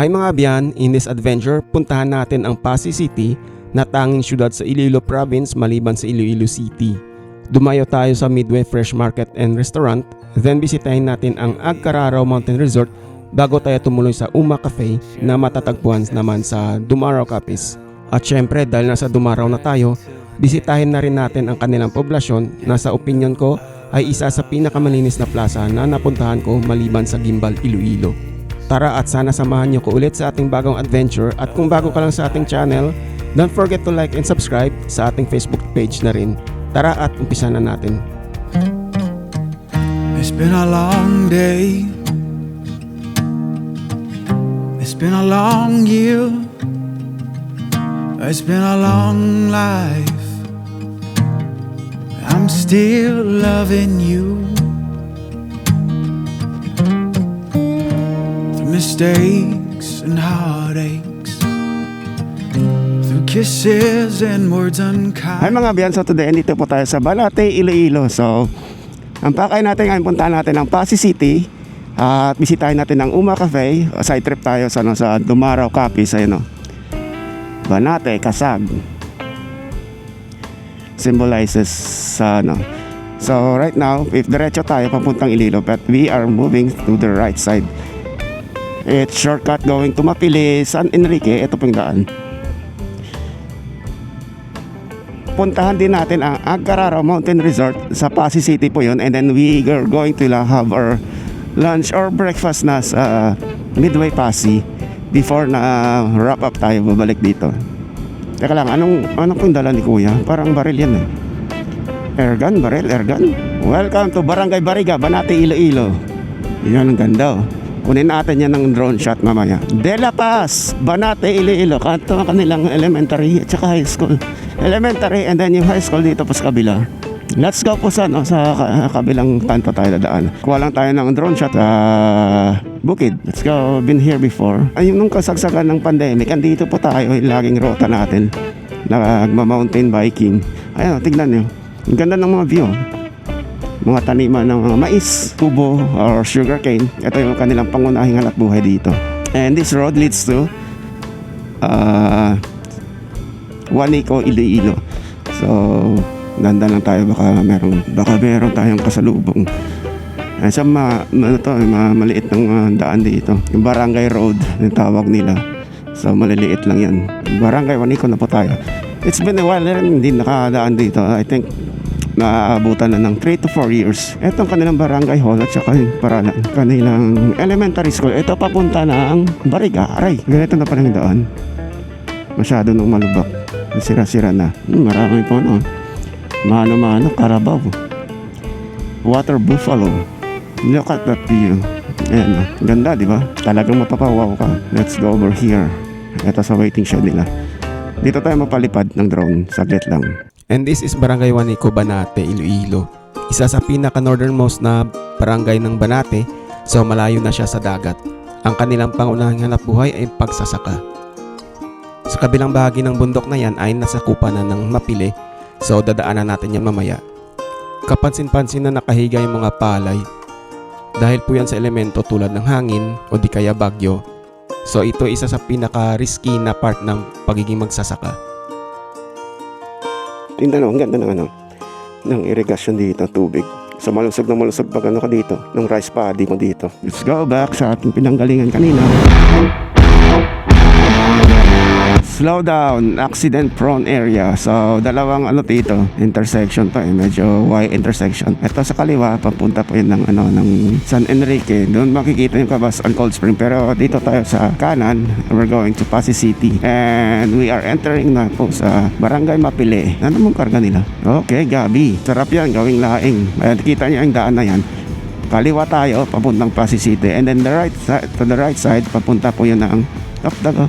Hi mga biyan, in this adventure, puntahan natin ang Pasig City na tanging syudad sa Iloilo Province maliban sa Iloilo City. Dumayo tayo sa Midway Fresh Market and Restaurant, then bisitahin natin ang Agcararaw Mountain Resort bago tayo tumuloy sa Uma Cafe na matatagpuan naman sa Dumaraw Capiz. At syempre dahil nasa Dumaraw na tayo, bisitahin na rin natin ang kanilang poblasyon na sa opinion ko ay isa sa pinakamalinis na plaza na napuntahan ko maliban sa Gimbal, Iloilo. Tara at sana samahan niyo ko ulit sa ating bagong adventure, at kung bago ka lang sa ating channel, don't forget to like and subscribe sa ating Facebook page na rin. Tara at umpisa na natin. It's been a long day. It's been a long year. It's been a long life. I'm still loving you. Through mistakes and heartaches, through kisses and words unkind. Hi mga biyan, so today andito po tayo sa Banate, Iloilo. So ang pakay natin ngayon, puntahan natin ang Pasig City at bisitahin natin ang Uma Cafe. Side trip tayo sa Dumaraw Capiz, ayun o. Banate, Kasag symbolizes sa So right now, if diretso tayo papuntang Iloilo, but we are moving to the right side. It's shortcut going to Mapili, San Enrique. Ito pong daan. Puntahan din natin ang Agcararaw Mountain Resort sa Pasig City po yun, and then we are going to have our lunch or breakfast na sa Midway Pasig before na wrap up tayo, babalik dito. Teka lang, anong pong dala ni Kuya? Parang baril yan eh. Airgun, baril, airgun. Welcome to Barangay Bariga, Banate, Iloilo. Yan, ang ganda oh. Kunin natin yan ng drone shot mamaya. De La Paz, Banate, Iloilo. Kanto ang kanilang elementary at saka high school. Elementary and then yung high school dito po sa kabila. Let's go po sa kabilang kanto tayo dadaan. Kuha lang tayo ng drone shot sa bukid. Let's go, been here before. Ayun, nung kasagsagan ng pandemic, andito po tayo, laging rota natin. Nagma-mountain biking. Ayun, tignan nyo. Ang ganda ng mga view. Mga taniman ng mga mais, kubo, or sugarcane. Ito yung kanilang pangunahing hanap buhay dito. And this road leads to Juanico, Iloilo. So ganda lang tayo, baka meron tayong kasalubong. So maliit ng daan dito. Yung Barangay Road yung tawag nila. So maliliit lang yan. Barangay Juanico na po tayo. It's been a while rin hindi nakadaan dito. I think naabutan na ng 3 to 4 years. Ito ang kanilang barangay hall at saka yung paralan. Kanilang elementary school. Ito papunta ng Bariga. Aray, ganito na pala yung daan. Masyado nung malubak. Sira-sira na. Marami po Mano-mano, Carabao. Water Buffalo. Look at that view. Ayan, ganda, di ba? Talagang mapapawaw ka. Let's go over here. Ito sa waiting shed nila. Dito tayo mapalipad ng drone. Saglit lang. And this is Barangay Juanico, Banate, Iloilo. Isa sa pinaka-northernmost na barangay ng Banate, so malayo na siya sa dagat. Ang kanilang pangunahing hanap buhay ay pagsasaka. Sa kabilang bahagi ng bundok na yan ay nasakupan na ng Mapili, so dadaanan natin yan mamaya. Kapansin-pansin na nakahiga yung mga palay. Dahil po yan sa elemento tulad ng hangin o di kaya bagyo. So ito isa sa pinaka-risky na part ng pagiging magsasaka. Tingnan ang ganda ng irigasyon dito, tubig. So malusog pag ka dito, ng rice paddy mo dito. Let's go back sa ating pinanggalingan kanina. Slow down, accident prone area. So dalawang dito, intersection to medyo wide intersection. Ito sa kaliwa, papunta po yun ng San Enrique. Doon makikita yung Cabas-an Cold Spring. Pero dito tayo sa kanan, we're going to Pasig City. And we are entering na po sa Barangay Mapili. Ano mong karga nila? Okay, gabi. Sarap yan, gawing laing. Ayan, kita niyo yung daan na yan. Kaliwa tayo, papuntang Pasig City. And then to the right side, papunta po yun ng Tapdago.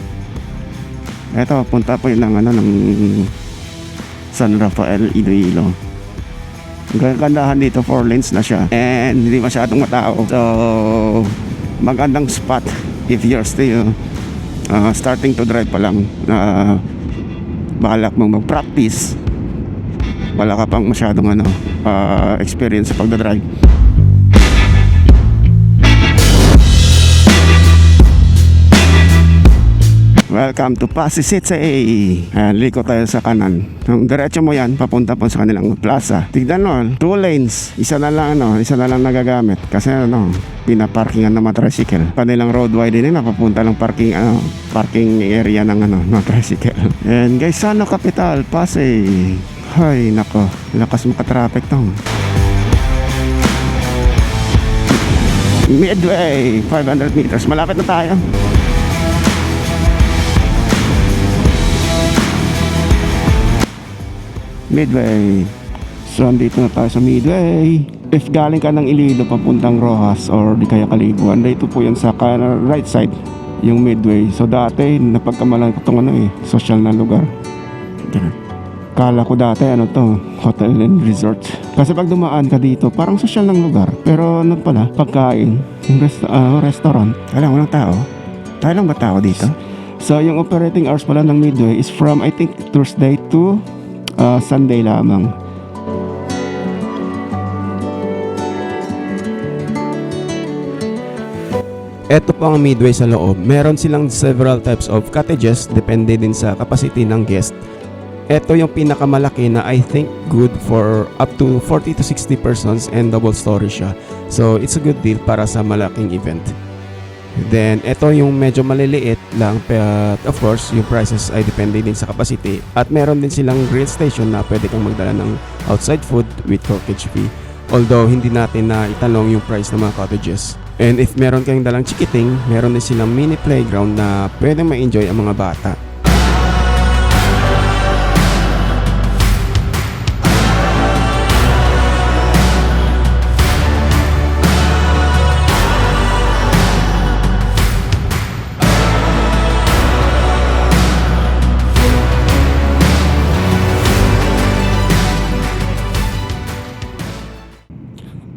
Ito, punta po yun ng San Rafael, Iloilo. Gandahan dito, 4 lanes na siya. And hindi masyadong matao. So, magandang spot if you're still starting to drive pa lang. Balak mong mag-practice. Wala ka pang masyadong experience sa pagdadrive. Welcome to Pasig City. Ayan, liko tayo sa kanan. Kung diretso mo yan, papunta po sa kanilang plaza. Tignan mo, 2 lanes. Isa na lang nagagamit. Kasi pinaparkingan ng mga tricycle. Kanilang road widening na papunta ng parking area ng mga tricycle. And guys, Sano Capital, Pasig. Hay, nako. Lakas makatraffic to. Midway, 500 meters. Malapit na tayo. Midway. So, andito na tayo sa Midway. If galing ka ng Iloilo papuntang Rojas or di kaya Kalibo, andito po yan sa right side, yung Midway. So, dati, napagkamalan ko itong social na lugar. Kala ko dati hotel and resort. Kasi pag dumaan ka dito, parang social ng lugar. Pero pala, pagkain, restaurant. Alam, walang tao. Tayo lang ba tao dito? So, yung operating hours pala ng Midway is from, I think, Thursday to Sunday lamang. Ito po ang Midway sa loob. Meron silang several types of cottages, depende din sa capacity ng guest. Ito yung pinakamalaki na I think good for up to 40 to 60 persons and double story siya. So it's a good deal para sa malaking event. Then ito yung medyo maliliit lang, but of course yung prices ay depende din sa capacity. At meron din silang grill station na pwede kang magdala ng outside food with corkage fee. Although hindi natin na itanong yung price ng mga cottages. And if meron kayong dalang chikiting, meron din silang mini playground na pwede ma-enjoy ang mga bata.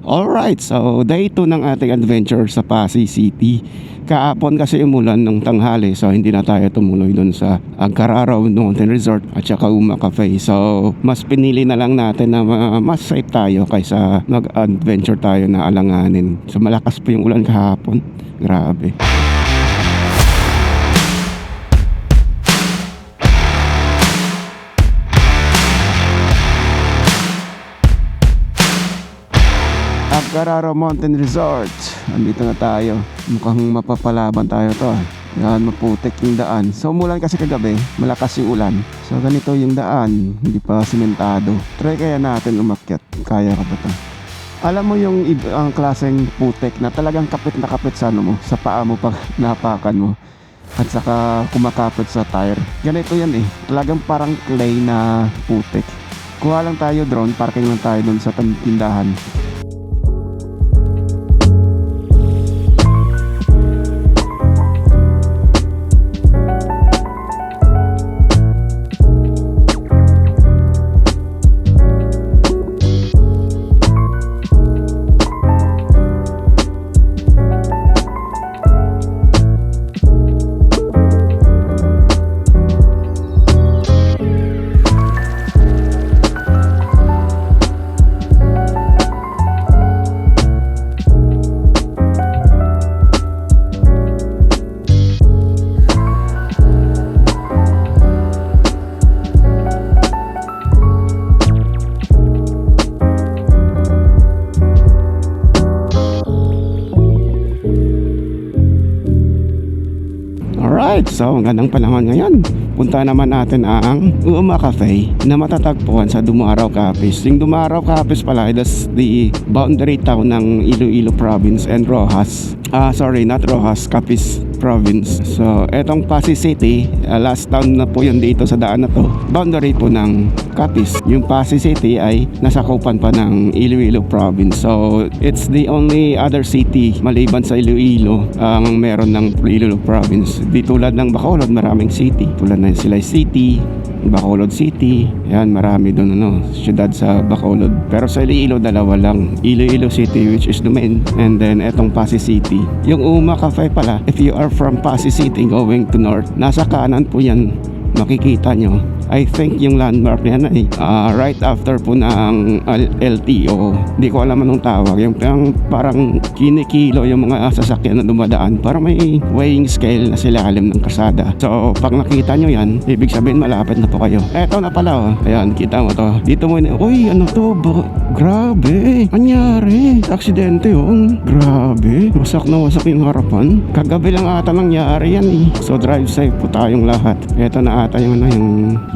Alright, so day 2 ng ating adventure sa Pasig City. Kaapon kasi umulan ng tanghali, so hindi na tayo tumuloy doon sa Agcararo Mountain Resort at saka Uma Cafe. So mas pinili na lang natin na mas safe tayo kaysa mag-adventure tayo na alanganin. So malakas pa yung ulan kahapon. Grabe. Agcararo Mountain Resort. Andito na tayo. Mukhang mapapalaban tayo to. Yan, maputik yung daan. So umulan kasi kagabi, malakas yung ulan. So ganito yung daan, hindi pa simentado. Try kaya natin umakyat. Kaya ka ba to? Alam mo yung ang klaseng putik na talagang kapit na kapit sa sa paa mo pag napakan mo. At saka kumakapit sa tire. Ganito yan Talagang parang clay na putik. Kuha lang tayo drone, parking lang tayo dun sa tindahan. Alright, so magandang panahon ngayon. Punta naman natin ang Uma Cafe na matatagpuan sa Dumaraw Capiz. Yung Dumaraw Capiz pala, that's the boundary town ng Iloilo Province and Rojas. Sorry, not Rojas, Capiz Province. So, etong Pasig City, last town na po yun dito sa daan na to. Boundary po ng Capiz. Yung Pasig City ay nasakupan pa ng Iloilo Province. So, it's the only other city maliban sa Iloilo ang meron ng Iloilo Province. Di tulad ng Bacolod, maraming city. Tulad ng Silay City, Bacolod City, yan, marami doon syudad sa Bacolod. Pero sa Iloilo, dalawa lang. Iloilo City, which is the main, and then etong Pasig City. Yung Uma Cafe pala, if you are from Pasig City going to north, nasa kanan po yan, makikita nyo I think yung landmark niyan ay right after po ng LTO. Hindi ko alam anong tawag. Yung parang kinikilo yung mga sasakyan na dumadaan. Parang may weighing scale na silalim ng kasada. So pag nakita nyo yan, ibig sabihin malapit na po kayo. Eto na pala oh. Ayan, kita mo to. Dito mo uy, ano to? Grabe. Anyari? Aksidente oh. Grabe. Wasak na wasak yung harapan. Kagabi lang ata nangyari yan eh. So drive safe po tayong lahat. Eto na ata yung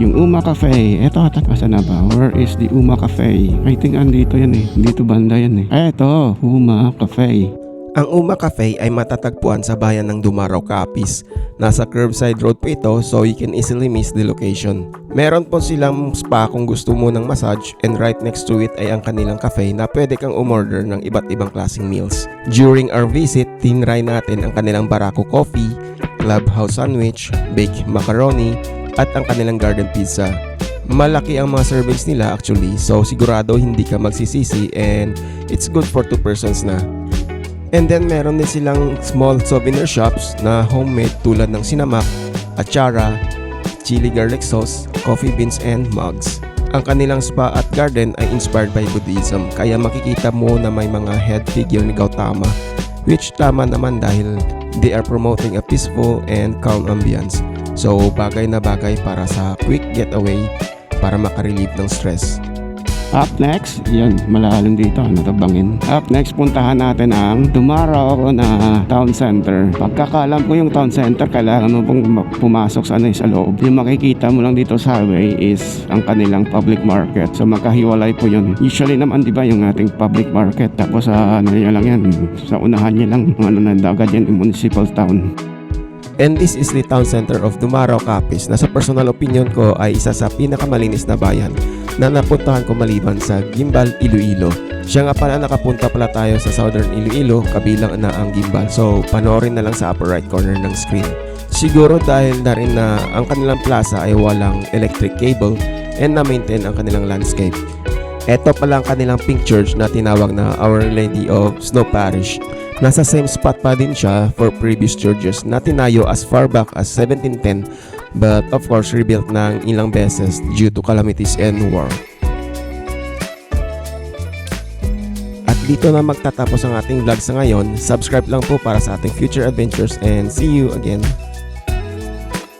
yung Uma Cafe. Eto ata. Asa na ba? Where is the Uma Cafe? I think andito yan eh. Dito banda yan eh. Eto, Uma Cafe. Ang Uma Cafe ay matatagpuan sa bayan ng Dumaraw, Capiz. Nasa curbside road po ito so you can easily miss the location. Meron po silang spa kung gusto mo ng massage and right next to it ay ang kanilang cafe na pwede kang umorder ng iba't ibang klaseng meals. During our visit, tinry natin ang kanilang Barako Coffee, Clubhouse Sandwich, Baked Macaroni at ang kanilang Garden Pizza. Malaki ang mga servings nila actually so sigurado hindi ka magsisisi and it's good for 2 persons na. And then meron din silang small souvenir shops na homemade tulad ng sinamak, achara, chili garlic sauce, coffee beans and mugs. Ang kanilang spa at garden ay inspired by Buddhism kaya makikita mo na may mga head figure ni Gautama which tama naman dahil they are promoting a peaceful and calm ambience. So bagay na bagay para sa quick getaway para makarelieve ng stress. Up next, yan, malalim dito, natabangin. Up next, puntahan natin ang Dumaraw na Town Center. Pagkakalam ko yung Town Center, kailangan mo pong pumasok sa loob. Yung makikita mo lang dito sa highway is ang kanilang public market. So magkahiwalay po yun. Usually naman, di ba, yung ating public market. Tapos sa lang yan, sa unahan niya lang, na agad yan, yung municipal town. And this is the town center of Dumaraw, Capiz na sa personal opinion ko ay isa sa pinakamalinis na bayan na napuntahan ko maliban sa Gimbal, Iloilo. Siya nga pala nakapunta pala tayo sa Southern Iloilo kabilang na ang Gimbal so panoorin na lang sa upper right corner ng screen. Siguro dahil na rin na ang kanilang plaza ay walang electric cable and na-maintain ang kanilang landscape. Ito pala ang kanilang pink church na tinawag na Our Lady of Snow Parish. Nasa same spot pa din siya for previous churches na tinayo as far back as 1710 but of course rebuilt ng ilang beses due to calamities and war. At dito na magtatapos ang ating vlog sa ngayon. Subscribe lang po para sa ating future adventures and see you again.